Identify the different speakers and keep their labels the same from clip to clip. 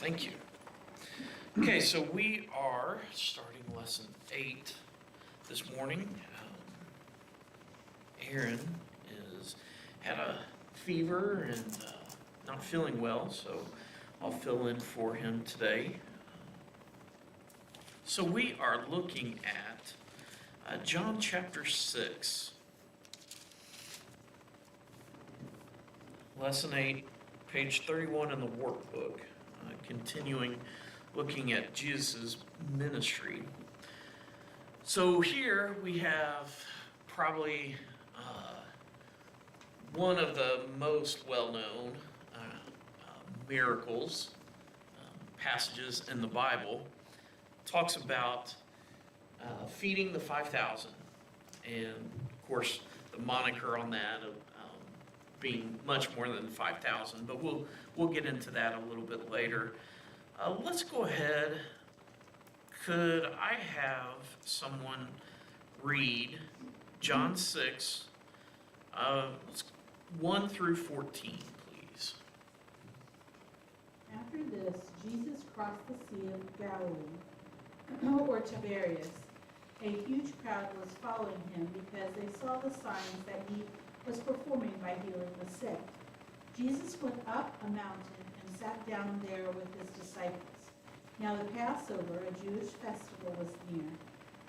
Speaker 1: Thank you. Okay, so we are starting lesson 8 this morning. Aaron had a fever and not feeling well, so I'll fill in for him today. So we are looking at John chapter 6, lesson 8, page 31 in the workbook, continuing looking at Jesus' ministry. So here we have probably one of the most well-known miracles, passages in the Bible. Talks about feeding the 5,000, and of course the moniker on that of being much more than 5,000, but we'll get into that a little bit later. Let's go ahead. Could I have someone read John 6, 1 through 14, please?
Speaker 2: After this, Jesus crossed the Sea of Galilee, or Tiberias. A huge crowd was following him because they saw the signs that he was performing by healing the sick. Jesus went up a mountain and sat down there with his disciples. Now the Passover, a Jewish festival, was near.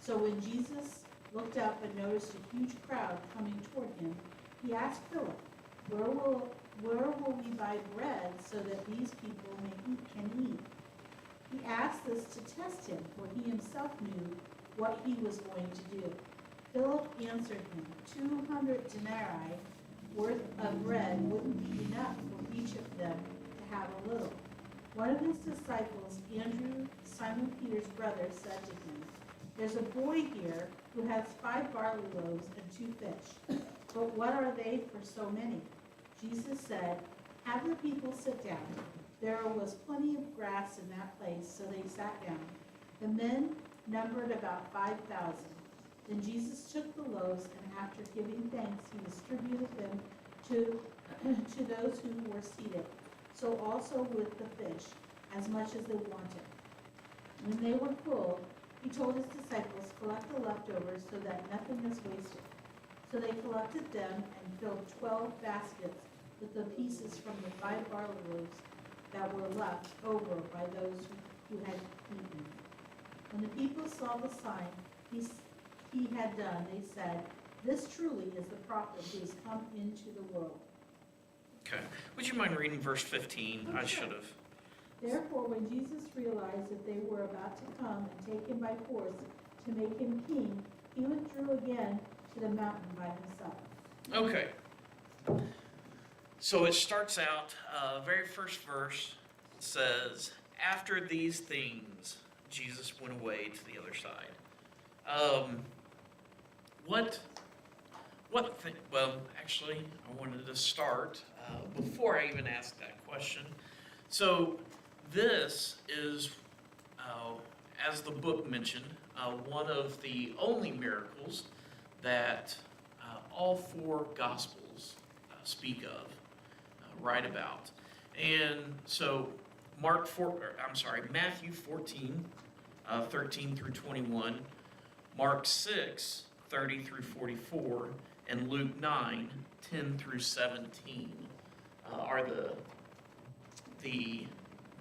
Speaker 2: So when Jesus looked up and noticed a huge crowd coming toward him, he asked Philip, Where will we buy bread so that these people can eat? He asked this to test him, for he himself knew what he was going to do. Philip answered him, 200 denarii worth of bread wouldn't be enough for each of them to have a little. One of his disciples, Andrew, Simon Peter's brother, said to him, There's a boy here who has 5 barley loaves and 2 fish. But what are they for so many? Jesus said, Have the people sit down. There was plenty of grass in that place, so they sat down. The men numbered about 5,000. Then Jesus took the loaves, and after giving thanks, he distributed them to those who were seated. So also with the fish, as much as they wanted. When they were full, he told his disciples, Collect the leftovers so that nothing is wasted. So they collected them and filled 12 baskets with the pieces from the 5 barley loaves that were left over by those who had eaten. When the people saw the sign he had done, they said, This truly is the prophet who has come into the world.
Speaker 1: Okay. Would you mind reading verse 15? I should have.
Speaker 2: Therefore, when Jesus realized that they were about to come and take him by force to make him king, he withdrew again to the mountain by himself.
Speaker 1: Okay. So it starts out, very first verse says, After these things, Jesus went away to the other side. Well, actually, I wanted to start before I even ask that question. So this is, as the book mentioned, one of the only miracles that all 4 Gospels speak of, write about. And so Matthew 14, 13 through 21, Mark 6, 30 through 44, and Luke 9, 10 through 17 are the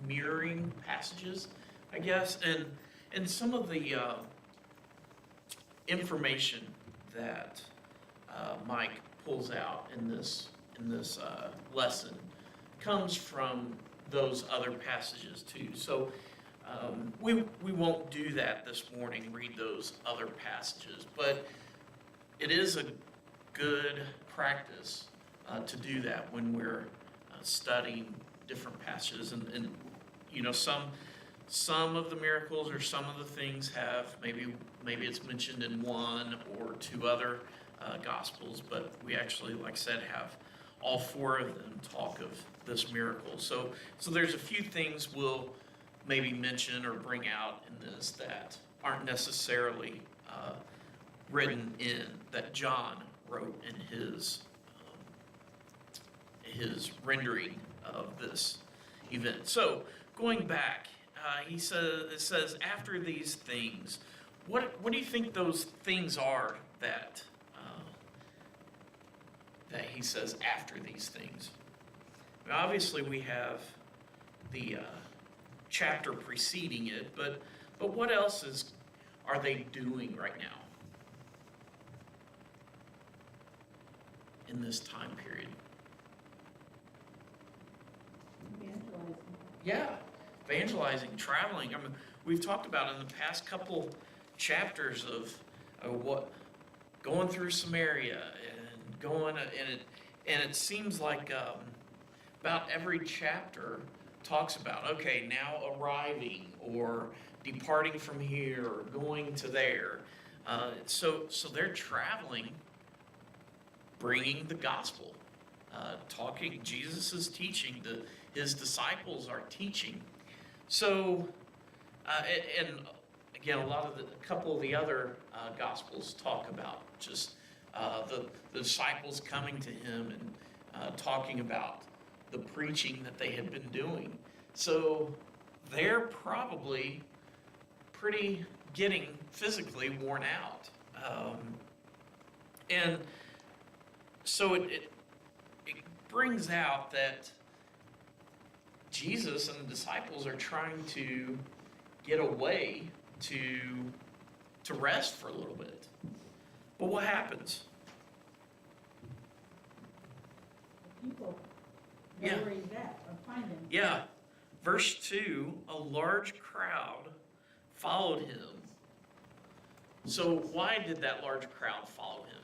Speaker 1: mirroring passages, I guess, and some of the information that Mike pulls out in this lesson comes from those other passages too. So we won't do that this morning, read those other passages, but it is a good practice to do that when we're studying different passages, and you know, some of the miracles or some of the things have maybe it's mentioned in 1 or 2 other Gospels, but we actually, like I said, have all 4 of them talk of this miracle. So there's a few things we'll maybe mention or bring out in this that aren't necessarily written in, that John wrote in his rendering of this event. So going back, it says after these things. What do you think those things are that that he says after these things? Now, obviously, we have the chapter preceding it, but what else are they doing right now in this time period?
Speaker 2: Evangelizing.
Speaker 1: Yeah, evangelizing, traveling. I mean, we've talked about in the past couple chapters of what going through Samaria and going, and it seems like about every chapter talks about, okay, now arriving or departing from here or going to there. So they're traveling, bringing the gospel, talking. Jesus is teaching. His disciples are teaching. So, and again, a couple of the other gospels talk about just the disciples coming to him and talking about the preaching that they had been doing. So they're probably pretty getting physically worn out. And so it brings out that Jesus and the disciples are trying to get away to rest for a little bit. But what happens?
Speaker 2: The people know
Speaker 1: Yeah.
Speaker 2: where he's at or find him.
Speaker 1: Yeah. Verse 2, a large crowd followed him. So why did that large crowd follow him?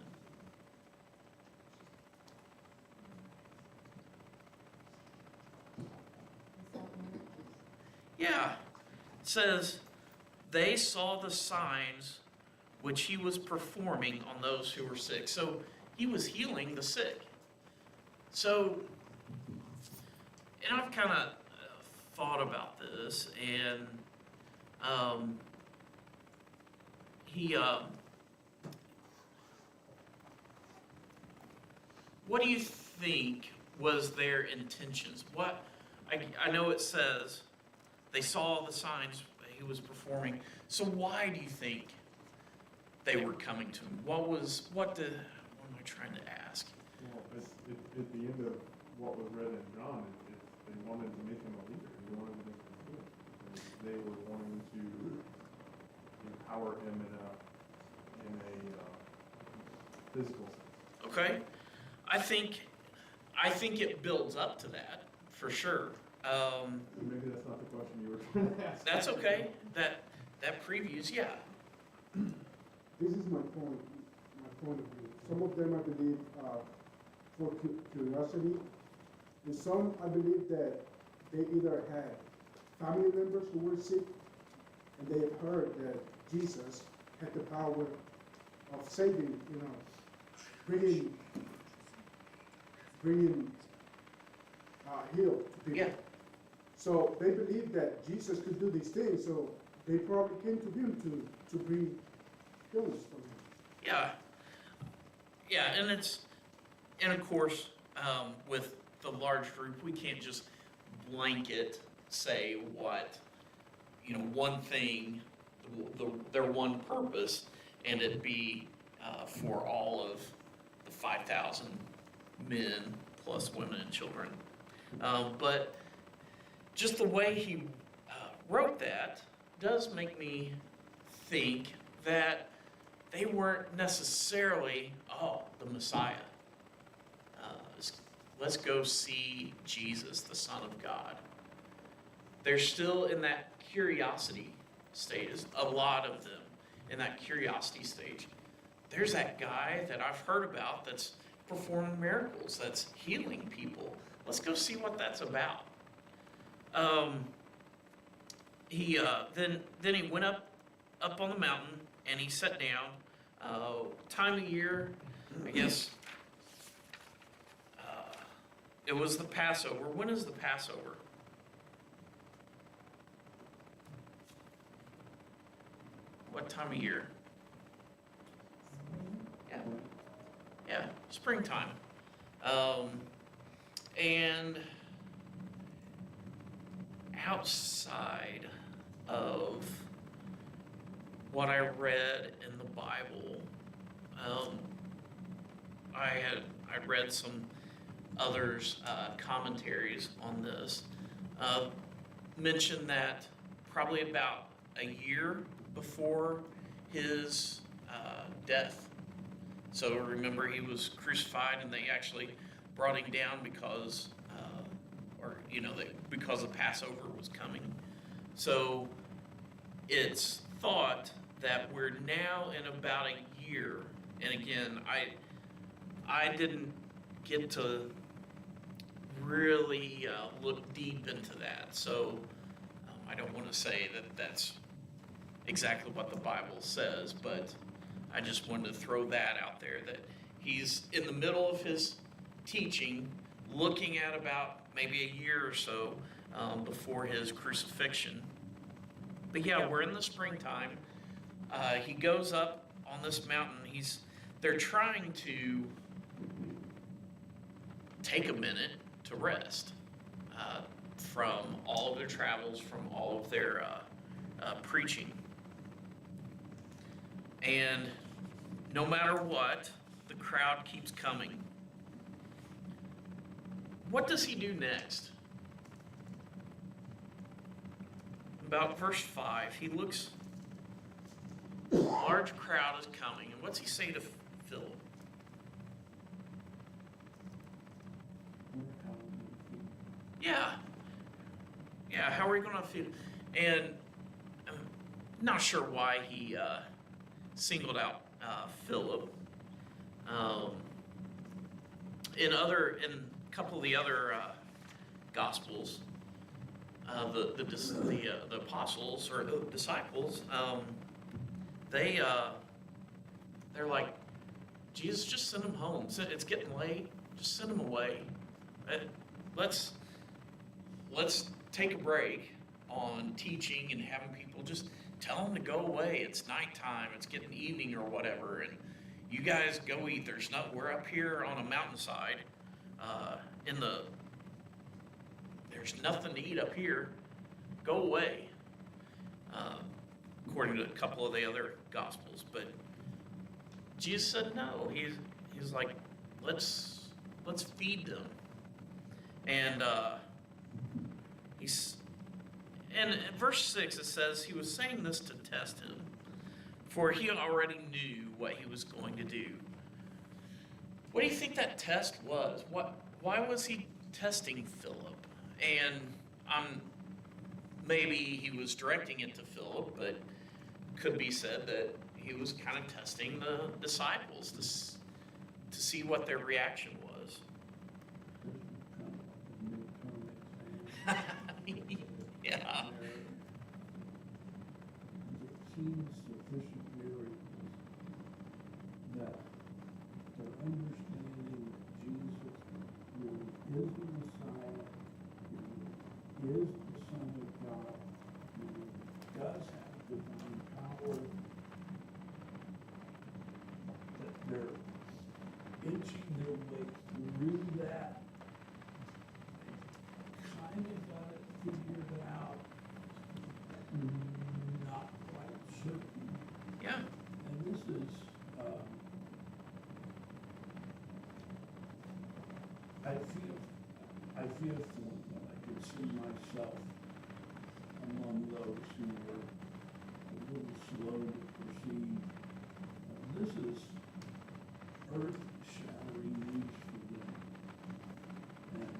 Speaker 1: Yeah. It says, they saw the signs which he was performing on those who were sick. So he was healing the sick. So, and I've kind of thought about this, and what do you think was their intentions? I know it says they saw the signs he was performing. So why do you think they were coming to him? What am I trying to ask?
Speaker 3: Well, at the end of what was read in John, they wanted to make him a leader. They wanted to make him good. They were wanting to empower him in a physical sense.
Speaker 1: Okay, I think it builds up to that for sure.
Speaker 3: Maybe that's not the question you were trying to ask.
Speaker 1: That's okay. That previews, yeah.
Speaker 4: This is my point of view. Some of them, I believe, for curiosity, and some, I believe that they either had family members who were sick, and they have heard that Jesus had the power of saving, bringing heal to people.
Speaker 1: Yeah.
Speaker 4: So they believed that Jesus could do these things, so they probably came to him to bring healings from him.
Speaker 1: Yeah, and of course, with the large group, we can't just blanket say what, one thing, their one purpose, and it be for all of the 5,000 men plus women and children. But just the way he wrote that does make me think that they weren't necessarily, the Messiah. Let's go see Jesus, the Son of God. They're still in that curiosity stage, a lot of them in that curiosity stage. There's that guy that I've heard about that's performing miracles, that's healing people. Let's go see what that's about. Then he went up on the mountain and he sat down. Time of year, I guess, it was the Passover. When is the Passover? What time of year? Yeah, springtime. And outside of what I read in the Bible, um, I read some others' commentaries on this, mentioned that probably about a year before his death. So remember, he was crucified, and they actually brought him down because, because the Passover was coming. So it's thought that we're now in about a year, and again, I didn't get to really look deep into that, so I don't want to say that that's exactly what the Bible says, but I just wanted to throw that out there, that he's in the middle of his teaching, looking at about maybe a year or so before his crucifixion. But yeah, we're in the springtime. He goes up on this mountain. They're trying to take a minute to rest from all of their travels, from all of their preaching. And no matter what, the crowd keeps coming. What does he do next? About verse 5, he looks, a large crowd is coming, and what's he say to Philip? Yeah, how are we going to feed? And I'm not sure why he singled out Philip. In a couple of the other Gospels, the apostles or the disciples, they're like, Jesus, just send them home. It's getting late. Just send them away. Let's take a break on teaching and having people, just tell them to go away. It's nighttime. It's getting evening or whatever, and you guys go eat. We're up here on a mountainside. There's nothing to eat up here. Go away. According to a couple of the other Gospels, but Jesus said no. He's like, let's feed them, and and in verse 6 it says he was saying this to test him, for he already knew what he was going to do. What do you think that test was? Why was he testing Philip? And maybe he was directing it to Philip, but could be said that he was kind of testing the disciples to see what their reaction was. Yeah.
Speaker 5: It seems sufficient miracles that their understanding that Jesus really is the Messiah, really is the Son of God, really does have divine power, that they're inching their way through that. They kind of got it figured out, not quite certain.
Speaker 1: Yeah.
Speaker 5: And this is, I feel for them. I could see myself among those who were a little slow to perceive. This is earth-shattering news for them. And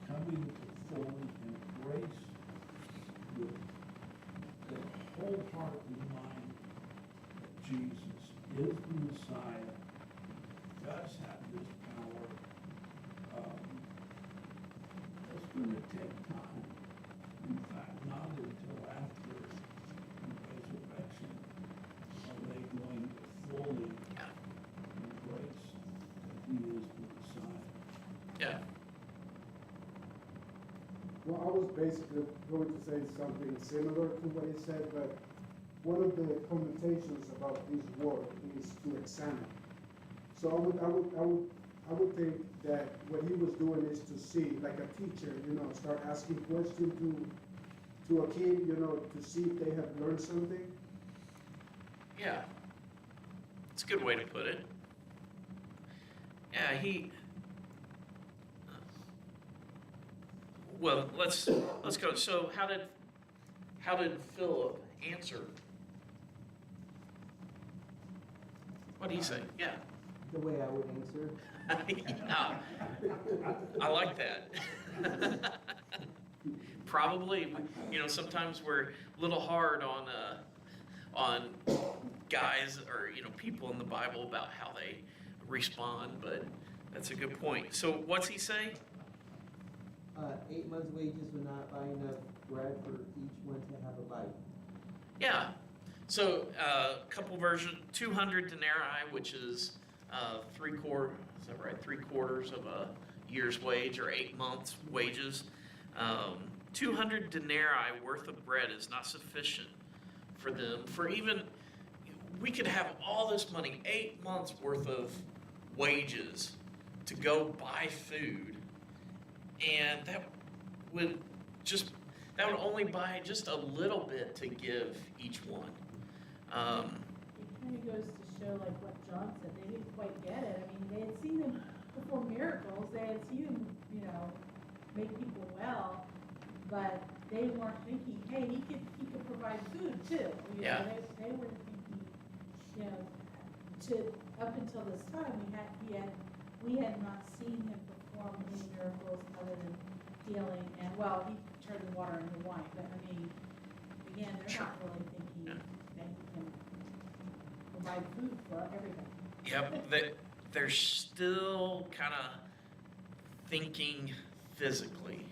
Speaker 5: coming to fully embrace with their whole heart and mind that Jesus is the Messiah, does have this power. It's going to take time. In fact, not until after the resurrection are they going to fully embrace that he is the Messiah.
Speaker 1: Yeah.
Speaker 4: Well, I was basically going to say something similar to what he said, but one of the connotations about this word is to examine. So I would think that what he was doing is to see, like a teacher, start asking questions to a kid, you know, to see if they have learned something.
Speaker 1: Yeah. It's a good way to put it. Yeah, well, let's go. So how did Philip answer? What did he say? Yeah.
Speaker 6: The way I would answer.
Speaker 1: Yeah. I like that. Probably, sometimes we're a little hard on guys or people in the Bible about how they respond, but that's a good point. So what's he say?
Speaker 6: 8 months' wages would not buy enough bread for each one to have a bite.
Speaker 1: Yeah. So a couple versions, 200 denarii, which is 3/4. Is that right? 3/4 of a year's wage or 8 months' wages. 200 denarii worth of bread is not sufficient for them. For even we could have all this money, 8 months worth of wages to go buy food, and that would only buy just a little bit to give each one.
Speaker 2: It kind of goes to show like what John said, they didn't quite get it. I mean, they had seen him perform miracles, they had seen him, make people well, but they weren't thinking, hey, he could provide food too.
Speaker 1: Yeah.
Speaker 2: They were thinking, up until this time, we had not seen him perform any miracles other than healing, and well, he turned the water into wine, but I mean, again, they're
Speaker 1: Sure.
Speaker 2: not really thinking
Speaker 1: Yeah.
Speaker 2: that he can provide food for everybody.
Speaker 1: Yep, they're still kind of thinking physically,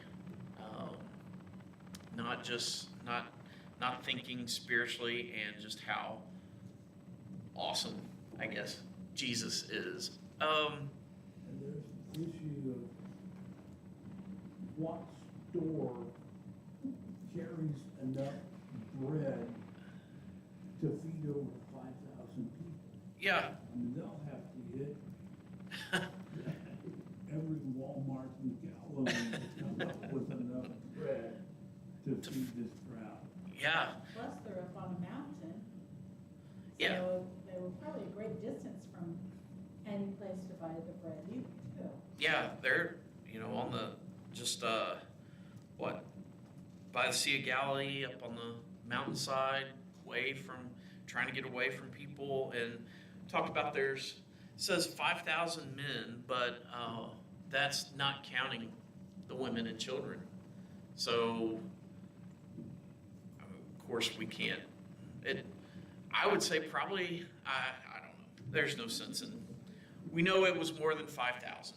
Speaker 1: not thinking spiritually, and just how awesome, I guess, Jesus is.
Speaker 5: And there's the issue of what store carries enough bread to feed over 5,000 people.
Speaker 1: Yeah,
Speaker 5: I mean, they'll have to hit every Walmart in Galilee to come up with enough bread to feed this crowd.
Speaker 1: yeah,
Speaker 2: Plus, they're up on a mountain.
Speaker 1: Yeah.
Speaker 2: So they were probably a great distance from any place to buy the bread either, too.
Speaker 1: yeah. They're on the by the Sea of Galilee, up on the mountainside, trying to get away from people, and talked about it says 5,000 men, but that's not counting the women and children. So, of course, we can't. I would say probably, I don't know. There's no sense in. We know it was more than 5,000,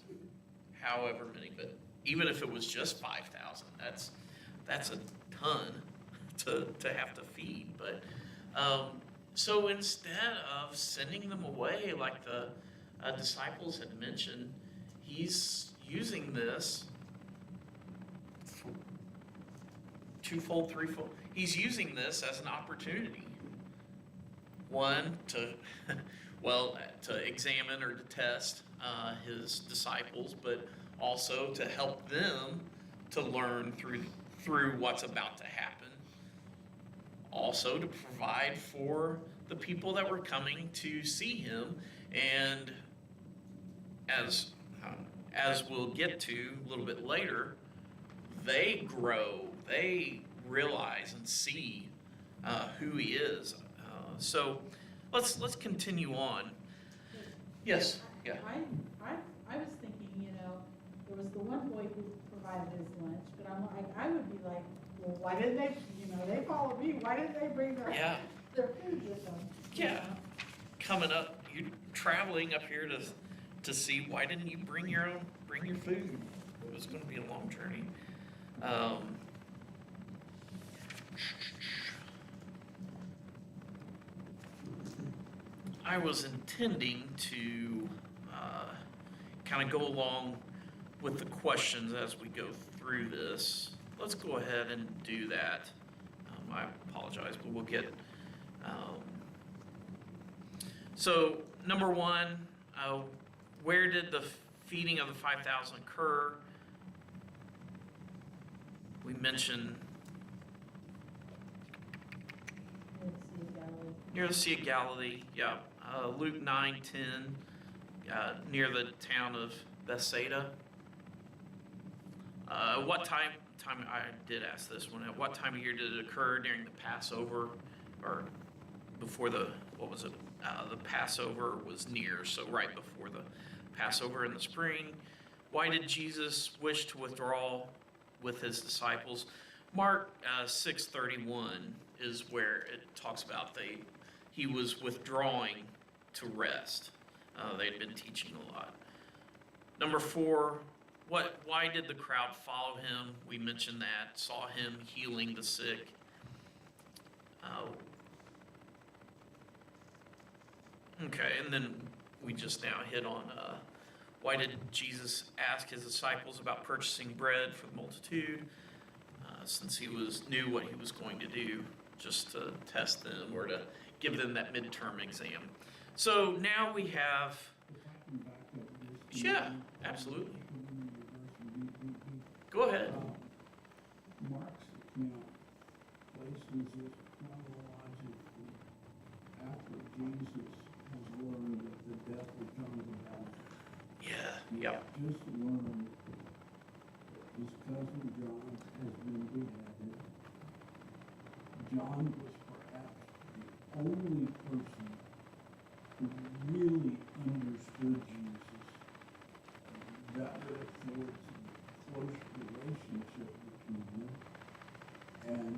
Speaker 1: however many, but even if it was just 5,000, that's a ton to have to feed. But so instead of sending them away like the disciples had mentioned, he's using this twofold, threefold. He's using this as an opportunity. One, to examine or to test his disciples, but also to help them to learn through what's about to happen. Also to provide for the people that were coming to see him, and as we'll get to a little bit later, they grow, they realize and see who he is. So let's continue on. Yes, yeah.
Speaker 2: I was thinking, there was the one boy who provided his lunch, but I would be like, well, why didn't they, they followed me, why didn't they bring their food with them?
Speaker 1: Yeah. Coming up, you traveling up here to see, why didn't you bring your food? It was going to be a long journey. I was intending to kind of go along with the questions as we go through this. Let's go ahead and do that. I apologize, but we'll get. So number one, where did the feeding of the 5,000 occur? We mentioned Near the Sea of Galilee, yeah. Luke 9:10, near the town of Bethsaida. What time I did ask this one? At what time of year did it occur? During the Passover, or before the the Passover was near, so right before the Passover in the spring. Why did Jesus wish to withdraw with his disciples? Mark 6:31 is where it talks about he was withdrawing to rest. They'd been teaching a lot. Number 4, why did the crowd follow him? We mentioned that, saw him healing the sick. Okay, and then we just now hit on why did Jesus ask his disciples about purchasing bread for the multitude? Since he knew what he was going to do, just to test them or to give them that midterm exam. So now we have,
Speaker 5: If I can back up this.
Speaker 1: Yeah, absolutely. Go ahead.
Speaker 5: Mark's account places it chronologically after Jesus has learned that the death would come to pass.
Speaker 1: Yeah,
Speaker 5: He
Speaker 1: yep.
Speaker 5: just learned that his cousin John has been beheaded. John was perhaps the only person who really understood Jesus, that would afford some close relationship between them. And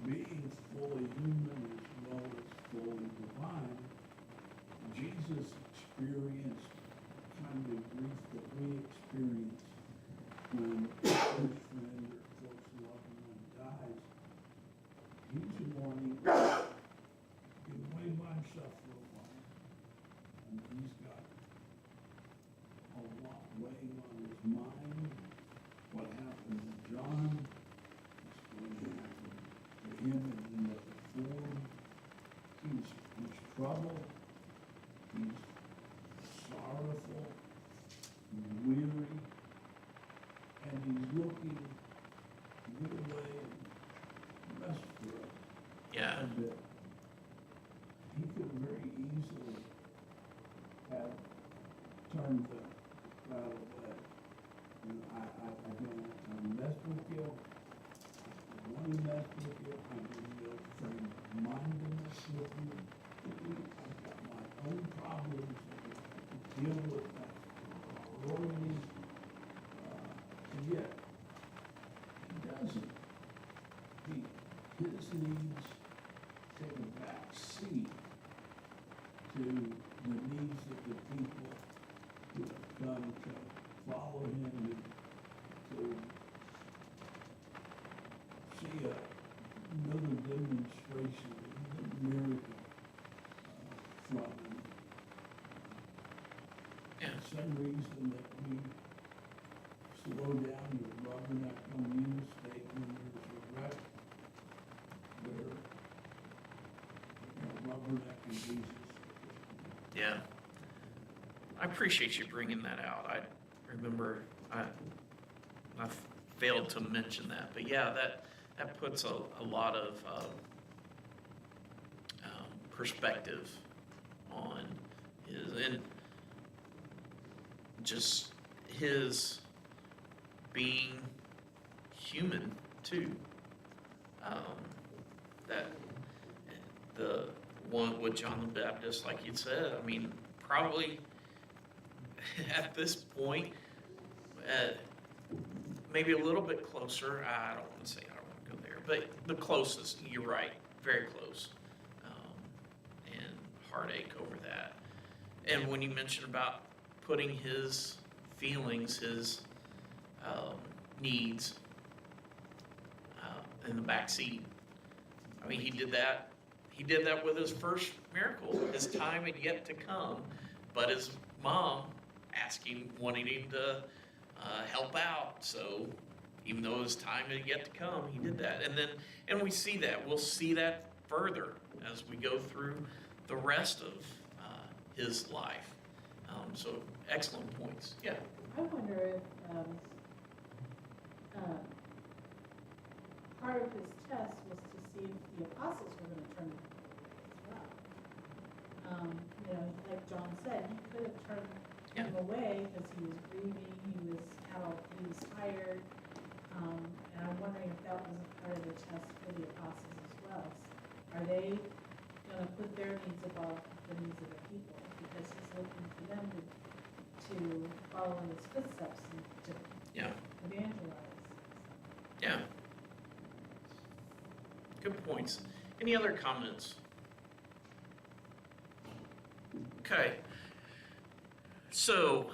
Speaker 5: being fully human as well as fully divine, Jesus experienced kind of grief that we experience when a close friend or close loved one dies. He's wanting to get away by himself for a while. And he's got a lot weighing on his mind. What happened to John is going to happen to him in another form. He's troubled. He's sorrowful, weary, and he's looking to get away and rest for
Speaker 1: Yeah,
Speaker 5: a bit. He could very easily have turned the crowd away. You know, I don't have time to mess with you. I want to mess with you. I'm in no frame of mind to mess with you. I've got my own problems that I have to deal with, that's priorities. And yet, he doesn't. His needs take a back seat to the needs of the people who have come to follow him and to see another demonstration, another miracle from him.
Speaker 1: yeah.
Speaker 5: For some reason that we slow down the rubberneck on the interstate when there's a wreck. They're rubbernecking Jesus.
Speaker 1: Yeah. I appreciate you bringing that out. I remember I failed to mention that, but yeah, that puts a lot of perspective on and just his being human too. That the one with John the Baptist, like you said, I mean, probably at this point, maybe a little bit closer. I don't want to say I don't want to go there, but the closest. You're right, very close, and heartache over that. And when you mentioned about putting his feelings, his needs in the back seat. I mean, he did that. He did that with his first miracle. His time had yet to come, but his mom wanting him to help out. So even though his time had yet to come, he did that. And we see that. We'll see that further as we go through the rest of his life. So excellent points. Yeah.
Speaker 2: I wonder if part of his test was to see if the apostles were going to turn You know, like John said, he could have turned
Speaker 1: Yeah.
Speaker 2: him away because he was grieving, he was tired. And I'm wondering if that was a part of the test for the apostles as well. Are they gonna put their needs above the needs of the people? Because he's looking for them to follow in his footsteps and to
Speaker 1: Yeah.
Speaker 2: evangelize.
Speaker 1: Yeah. Good points. Any other comments? Okay. So,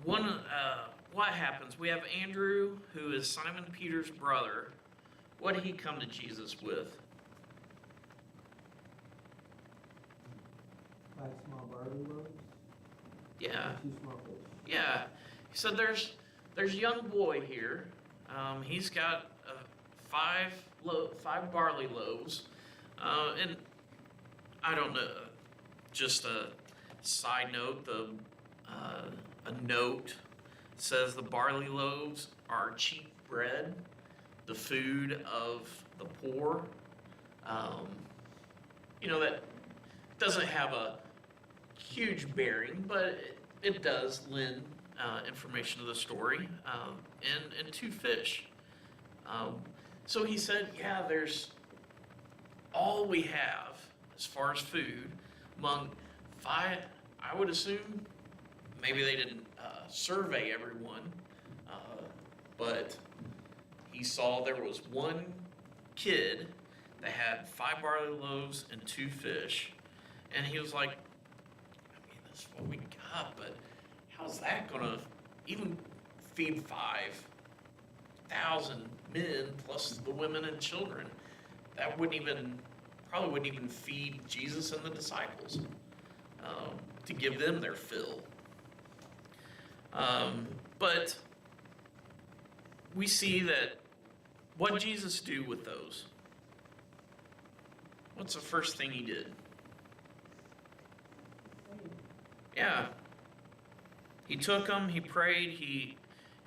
Speaker 1: what happens? We have Andrew, who is Simon Peter's brother. What did he come to Jesus with?
Speaker 6: 5 small barley loaves,
Speaker 1: Yeah.
Speaker 6: and 2 small fish.
Speaker 1: Yeah. So there's a young boy here. He's got 5 barley loaves, and I don't know. Just a side note: a note says the barley loaves are cheap bread, the food of the poor. That doesn't have a huge bearing, but it does lend information to the story, and 2 fish. So he said, yeah, there's all we have as far as food among 5. I would assume maybe they didn't survey everyone, but he saw there was one kid that had 5 barley loaves and 2 fish, and he was like, I mean, that's what we got, but how's that gonna even feed 5,000 men plus the women and children? That probably wouldn't even feed Jesus and the disciples, to give them their fill. But we see that what did Jesus do with those? What's the first thing he did? Yeah. He took them, he prayed, he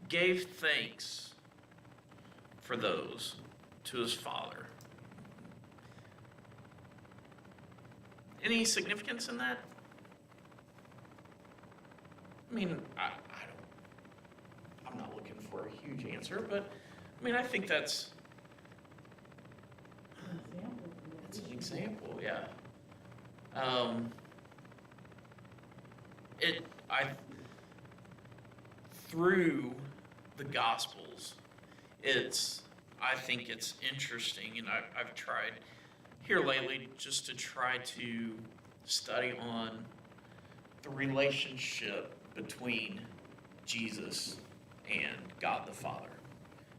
Speaker 1: gave thanks for those to his Father. Any significance in that? I mean, I'm not looking for a huge answer, but I mean, I think that's an example, yeah. Through the Gospels, I think it's interesting, and I've tried here lately just to try to study on the relationship between Jesus and God the Father.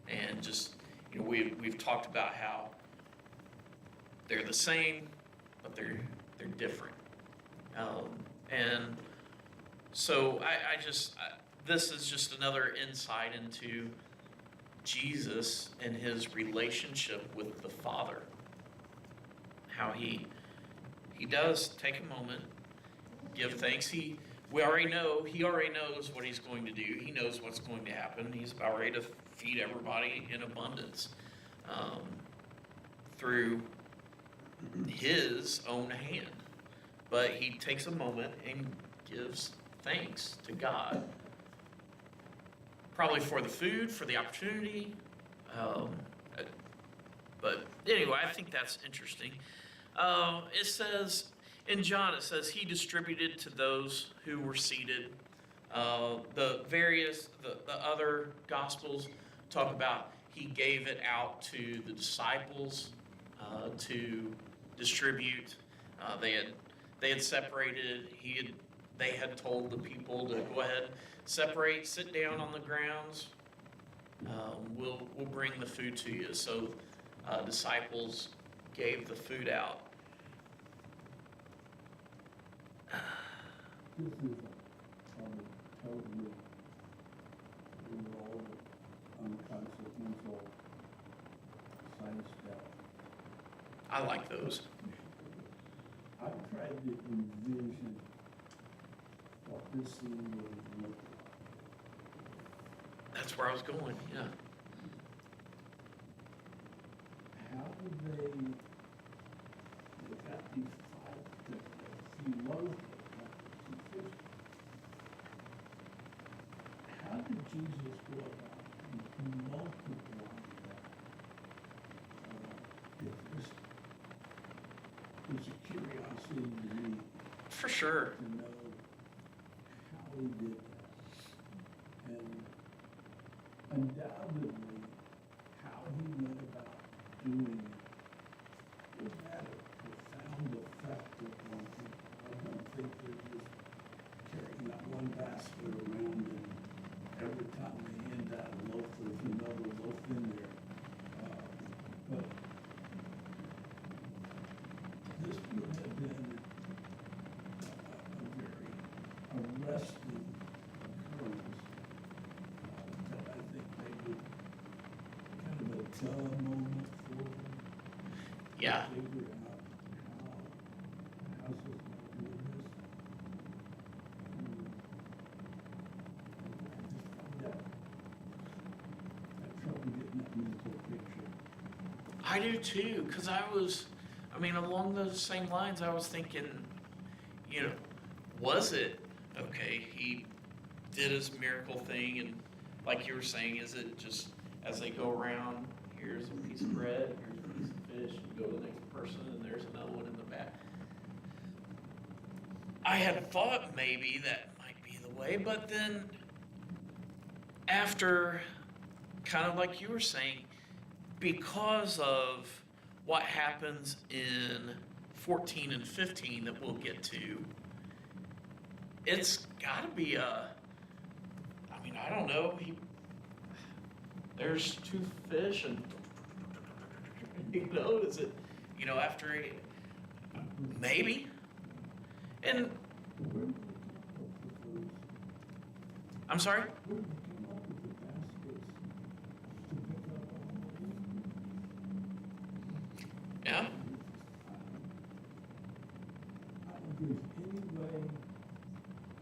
Speaker 1: And just, we've talked about how they're the same, but they're different. And so this is just another insight into Jesus and his relationship with the Father. How he does take a moment, give thanks. He already knows what he's going to do. He knows what's going to happen. He's about ready to feed everybody in abundance, through his own hand. But he takes a moment and gives thanks to God. Probably for the food, for the opportunity. But anyway, I think that's interesting. It says, in John, it says he distributed to those who were seated. The other Gospels talk about he gave it out to the disciples to distribute. They had separated. They had told the people to go ahead, separate, sit down on the grounds. We'll bring the food to you. So disciples gave the food out.
Speaker 5: This is totally enrolled, unconsequential side step.
Speaker 1: I like those.
Speaker 5: I've tried to envision what this scene would look like.
Speaker 1: That's where I was going, yeah.
Speaker 5: How do they got these 5 different it's a curiosity to me
Speaker 1: For sure.
Speaker 5: to know how he did that. And undoubtedly, how he went about doing it would have a profound effect upon people. I don't think they're just carrying that one basket around and every time they hand out a loaf, there's another loaf in there. But this would have been a very arresting occurrence that I think they would kind of a duh moment for them.
Speaker 1: Yeah.
Speaker 5: To figure out how's this going to do this. And I have trouble getting that mental picture.
Speaker 1: I do too, because along those same lines, I was thinking, was it, okay, he did his miracle thing, and like you were saying, is it just as they go around, here's a piece of bread, here's a piece of fish, you go to the next person, and there's another one in the back. I had thought maybe that might be the way, but then after, kind of like you were saying, because of what happens in 14 and 15 that we'll get to, it's got to be I don't know, there's 2 fish and, is it, after he, maybe, and,
Speaker 5: Where did they come up with those?
Speaker 1: I'm sorry?
Speaker 5: Where did they come up with the baskets to pick up all of these?
Speaker 1: Yeah,
Speaker 5: I don't think there's any way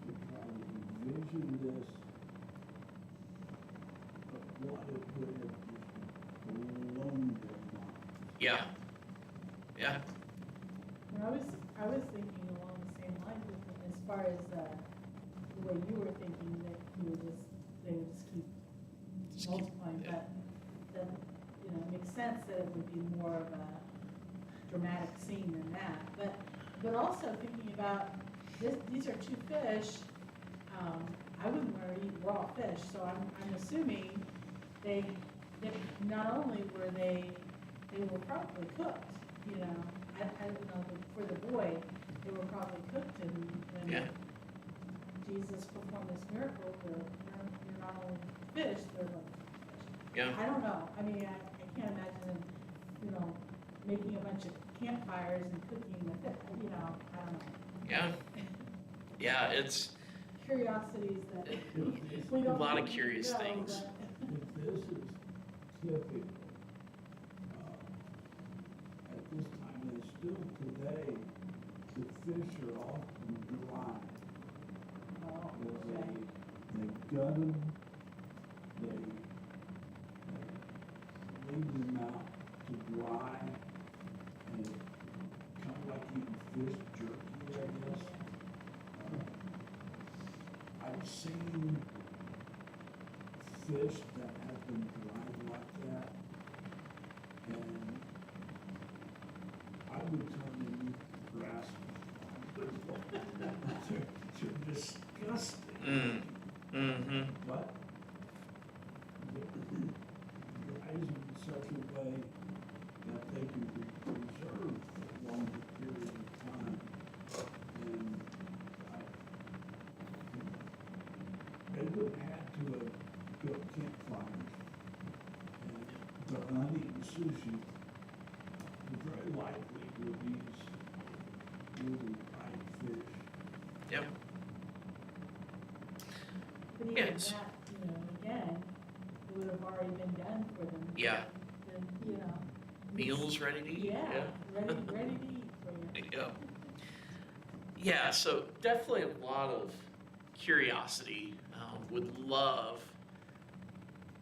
Speaker 5: to try to envision this, but what it would have just blown their minds.
Speaker 1: yeah,
Speaker 2: I was thinking along the same lines with him as far as, the way you were thinking that they would just keep multiplying,
Speaker 1: yeah.
Speaker 2: but that, it makes sense that it would be more of a dramatic scene than that. But also thinking about these are 2 fish. I wouldn't want to eat raw fish, so I'm assuming that not only were they were probably cooked. I don't know, for the boy, they were probably cooked, and when
Speaker 1: Yeah.
Speaker 2: Jesus performed this miracle, they're not only fish, they're like fish.
Speaker 1: Yeah.
Speaker 2: I don't know. I mean, I can't imagine them, making a bunch of campfires and cooking with it. I don't know.
Speaker 1: Yeah, it's
Speaker 2: Curiosities that
Speaker 5: If
Speaker 2: we
Speaker 1: a
Speaker 2: don't.
Speaker 1: lot of
Speaker 2: know,
Speaker 1: curious things.
Speaker 2: but-
Speaker 5: this is typical, at this time, and still today, the fish are often dry.
Speaker 2: Oh,
Speaker 5: They,
Speaker 2: okay.
Speaker 5: they gut them, they leave them out to dry, and kind of like eating fish jerky, I guess. I've seen fish that have been dried like that, and I would turn and eat grass. They're disgusting.
Speaker 1: Mm-hmm.
Speaker 5: But dries them in such a way that they can be preserved for a longer period of time. And they would have had to have built campfires and done uneaten sushi. Very likely with these really fried fish.
Speaker 1: Yep.
Speaker 2: But
Speaker 1: Yeah,
Speaker 2: even
Speaker 1: it's-
Speaker 2: that, again, it would have already been done for them.
Speaker 1: Yeah.
Speaker 2: And,
Speaker 1: Meals ready to eat.
Speaker 2: Yeah, ready to eat for you.
Speaker 1: There you go. Yeah, so definitely a lot of curiosity. Would love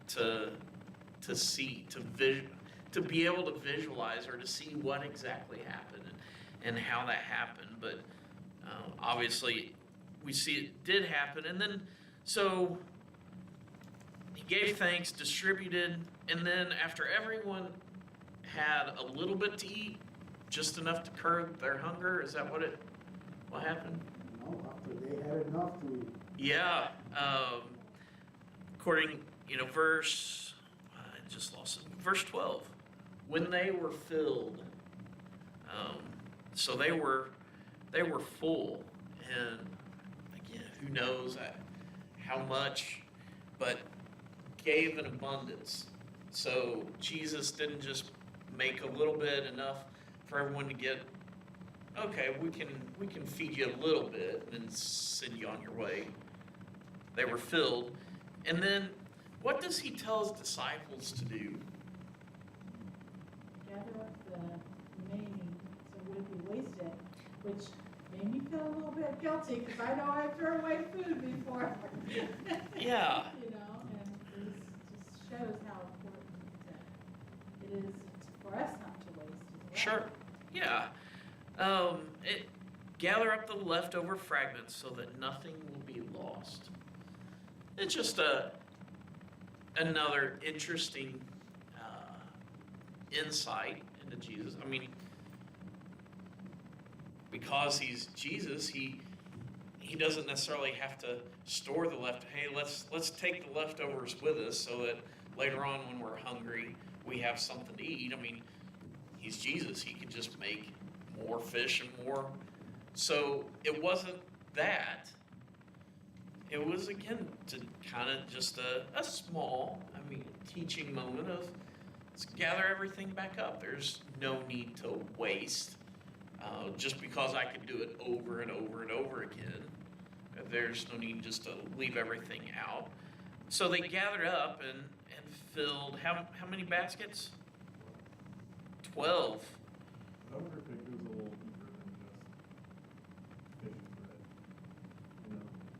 Speaker 1: to see, to be able to visualize or to see what exactly happened and how that happened. But obviously, we see it did happen, and then so he gave thanks, distributed, and then after everyone had a little bit to eat, just enough to curb their hunger? Is that what happened?
Speaker 4: You know, after they had enough to,
Speaker 1: Yeah, according, verse, I just lost it, verse 12. When they were filled, so they were full, and again, who knows how much, but gave in abundance. So Jesus didn't just make a little bit enough for everyone to get, okay, we can feed you a little bit and then send you on your way. They were filled. And then what does he tell his disciples to do?
Speaker 2: Gather up the remaining so it wouldn't be wasted, which made me feel a little bit guilty because I know I've thrown away food before.
Speaker 1: Yeah.
Speaker 2: You know, and this just shows how important it is for us not to waste as well.
Speaker 1: Sure. Yeah. Gather up the leftover fragments so that nothing will be lost. It's just another interesting insight into Jesus. I mean, because he's Jesus, he doesn't necessarily have to store the Hey, let's take the leftovers with us so that later on when we're hungry, we have something to eat. I mean, he's Jesus. He could just make more fish and more. So it wasn't that. It was, again, to kind of just a small, teaching moment of let's gather everything back up. There's no need to waste. Just because I could do it over and over and over again, there's no need just to leave everything out. So they gathered up and filled, how many baskets? 12.
Speaker 3: I wonder if it goes a little deeper than just fish and bread.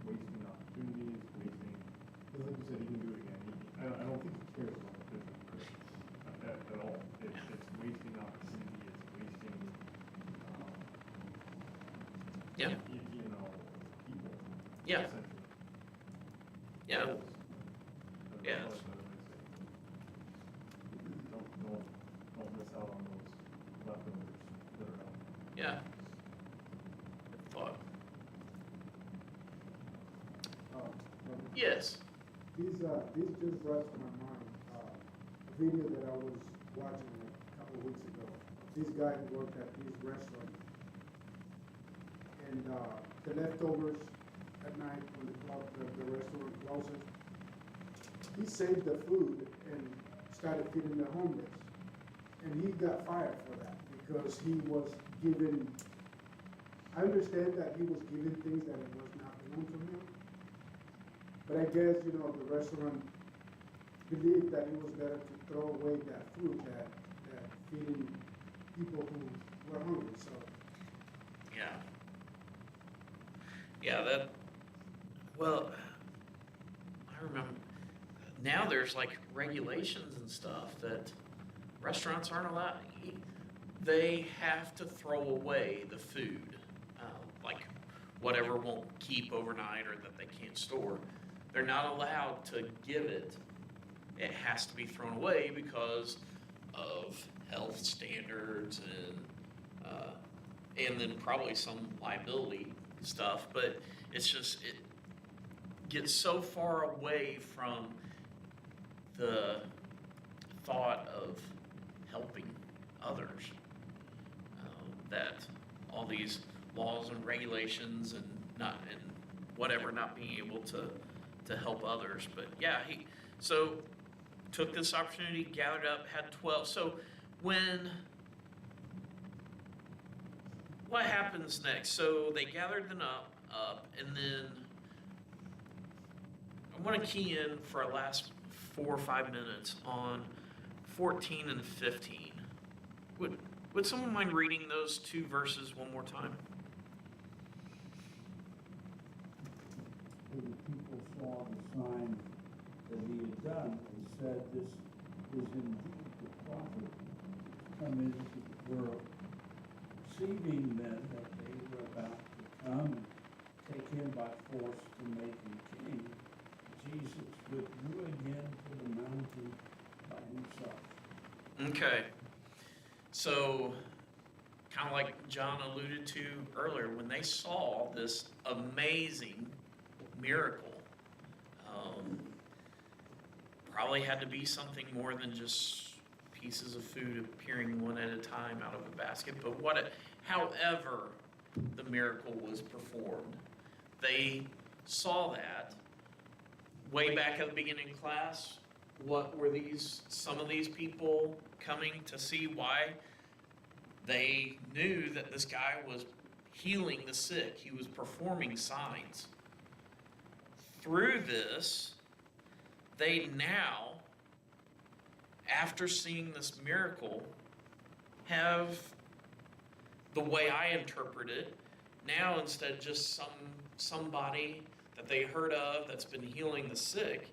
Speaker 3: Wasting opportunities, wasting, because like you said, he can do it again. I don't think he cares about the fish and bread at all. It's wasting opportunity, it's wasting,
Speaker 1: Yeah.
Speaker 3: people.
Speaker 1: Yeah.
Speaker 3: Essentially.
Speaker 1: Yeah.
Speaker 3: Souls.
Speaker 1: Yeah.
Speaker 3: That's what I would say. Don't miss out on those leftovers that are out there.
Speaker 1: Yeah. Good thought. Yes.
Speaker 4: this just brought to my mind, a video that I was watching a couple of weeks ago. This guy who worked at this restaurant. And, the leftovers at night when the restaurant closes, he saved the food and started feeding the homeless. And he got fired for that because he was giving, I understand that he was giving things that it was not known to him. But I guess, the restaurant believed that it was better to throw away that food that feeding people who were hungry, so.
Speaker 1: Yeah. Yeah, well, I remember, now there's like regulations and stuff that restaurants aren't allowed to eat. They have to throw away the food, like whatever won't keep overnight or that they can't store. They're not allowed to give it. It has to be thrown away because of health standards and then probably some liability stuff. But it's just, it gets so far away from the thought of helping others that all these laws and regulations and not being able to help others. But yeah, so took this opportunity, gathered up, had 12. So what happens next? So they gathered them up, and then I want to key in for our last 4 or 5 minutes on 14 and 15. Would someone mind reading those 2 verses one more time?
Speaker 5: The people saw the sign that he had done and said, "This is indeed the prophet come into the world." Perceiving then that they were about to come and take him by force to make him king, Jesus withdrew again to the mountain by himself.
Speaker 1: Okay. So, kind of like John alluded to earlier, when they saw this amazing miracle, probably had to be something more than just pieces of food appearing one at a time out of a basket. But however the miracle was performed, they saw that. Way back at the beginning of class, what were some of these people coming to see? Why? They knew that this guy was healing the sick. He was performing signs. Through this, they now, after seeing this miracle, have, the way I interpret it, now instead of just somebody that they heard of that's been healing the sick,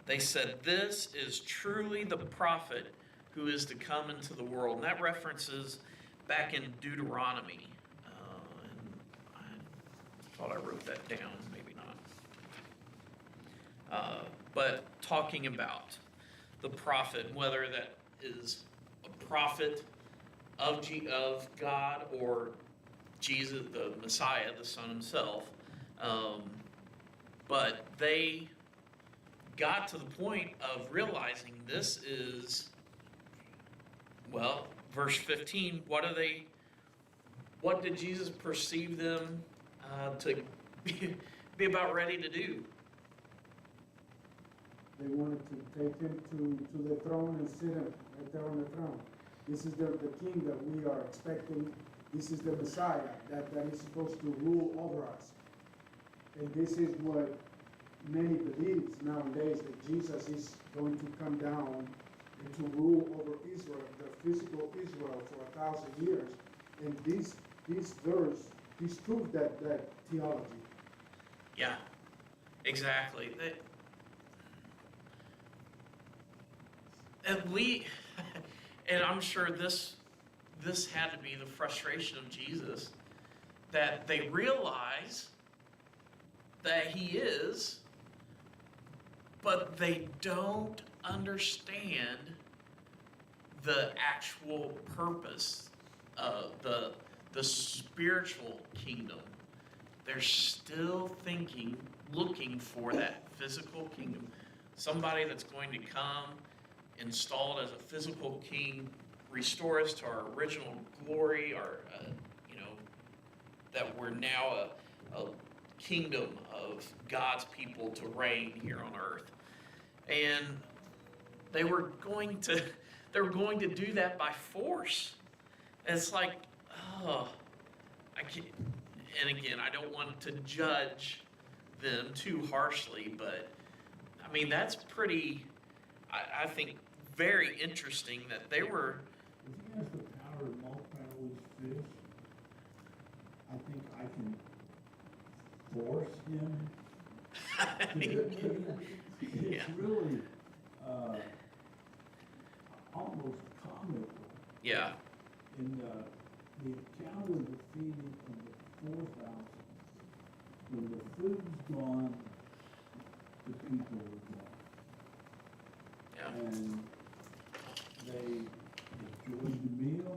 Speaker 1: they said, this is truly the prophet who is to come into the world. And that references back in Deuteronomy. And I thought I wrote that down, maybe not. But talking about the prophet, whether that is a prophet of God or Jesus, the Messiah, the Son himself. But they got to the point of realizing this is, well, verse 15, what did Jesus perceive them to be about ready to do?
Speaker 4: They wanted to take him to the throne and sit him right there on the throne. This is the king that we are expecting. This is the Messiah that is supposed to rule over us. And this is what many believe nowadays, that Jesus is going to come down and to rule over Israel, the physical Israel, for 1,000 years. And this verse disproves that theology.
Speaker 1: Yeah, exactly. And I'm sure this had to be the frustration of Jesus, that they realize that he is, but they don't understand the actual purpose of the spiritual kingdom. They're still looking for that physical kingdom, somebody that's going to come, installed as a physical king, restore us to our original glory, that we're now a kingdom of God's people to reign here on earth. And they were going to do that by force. And it's like, oh, I can't. And again, I don't want to judge them too harshly, but I mean, that's pretty, I think, very interesting that they were.
Speaker 5: If he has the power to multiply all these fish, I think I can force him. It's
Speaker 1: Yeah.
Speaker 5: really almost comical.
Speaker 1: Yeah.
Speaker 5: In the account of the feeding of the 4,000, when the food's gone, the people are gone.
Speaker 1: Yeah.
Speaker 5: And they enjoyed the meal,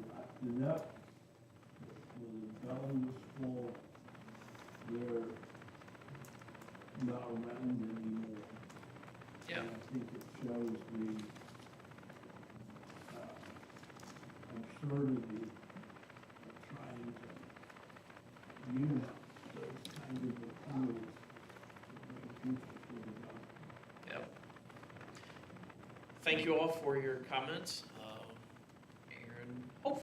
Speaker 5: wrapped it up, when the belly was full, they're not around anymore.
Speaker 1: Yeah.
Speaker 5: And I think it shows the absurdity of trying to use those kinds of appeals to bring people to the gospel.
Speaker 1: Yep. Thank you all for your comments.